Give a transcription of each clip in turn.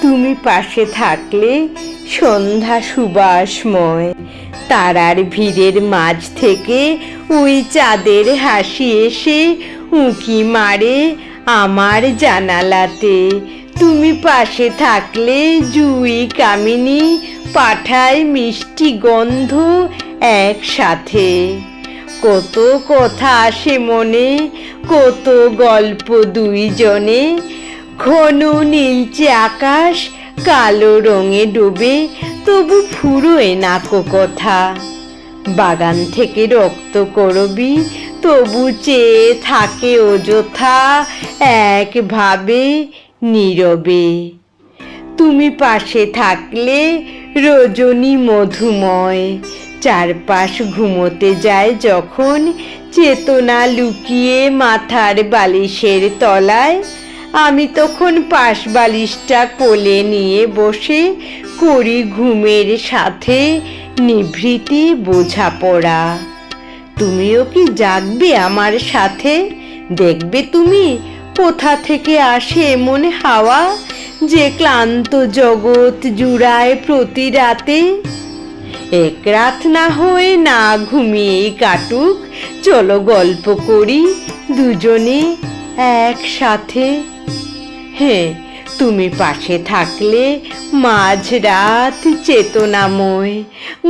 তুমি পাশে থাকলে সন্ধ্যা সুবাসময়, তারার ভিড়ের মাঝ থেকে ওই চাঁদের হাসি এসে উঁকি মারে আমার জানালাতে। তুমি পাশে থাকলে জুঁই কামিনী পাঠায় মিষ্টি গন্ধ একসাথে। কত কথা আসে মনে, কত গল্প দুইজনে। ঘন নীলচে আকাশ কালো রঙে ডুবে, তবু ফুরোয় না কো কথা। বাগান থেকে রক্ত করবি, তবু চেয়ে থাকে অযথা একভাবে নীরবে। তুমি পাশে থাকলে রজনী মধুময়, চারপাশ ঘুমোতে যায় যখন, চেতনা লুকিয়ে মাথার বালিশের তলায়। আমি তখন পাশ বালিশটা কোলে নিয়ে বসে করি ঘুমের সাথে নিভৃতে বোঝাপড়া। তুমিও কি জাগবে আমার সাথে? দেখবে তুমি কোথা থেকে আসে এমন হাওয়া, যে ক্লান্ত জগৎ জুড়ায় প্রতি রাতে। এক রাত না হয়ে না ঘুমিয়েই কাটুক, চলো গল্প করি দুজনে একসাথে। হ্যাঁ, তুমি পাশে থাকলে মাঝরাত চেতনাময়,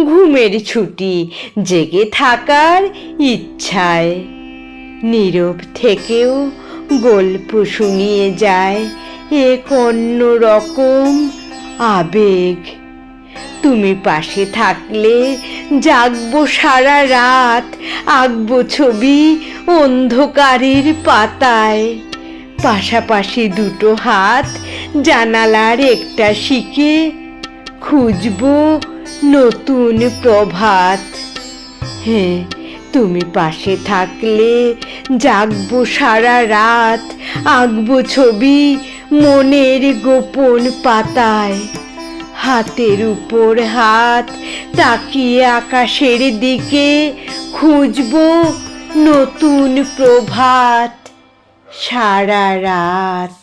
ঘুমের ছুটি জেগে থাকার ইচ্ছায়। নীরব থেকেও গল্প শুনিয়ে যায় এক অন্য রকম আবেগ। তুমি পাশে থাকলে জাগবো সারা রাত, আঁকবো ছবি অন্ধকারের পাতায়। পাশাপাশি দুটো হাত জানালার একটা শিকে, খুঁজবো নতুন প্রভাত। হ্যাঁ, তুমি পাশে থাকলে জাগবো সারা রাত, আঁকবো ছবি মনের গোপন পাতায়। হাতের উপর হাত তাকিয়ে আকাশের দিকে, খুঁজবো নতুন প্রভাত সারা রাত।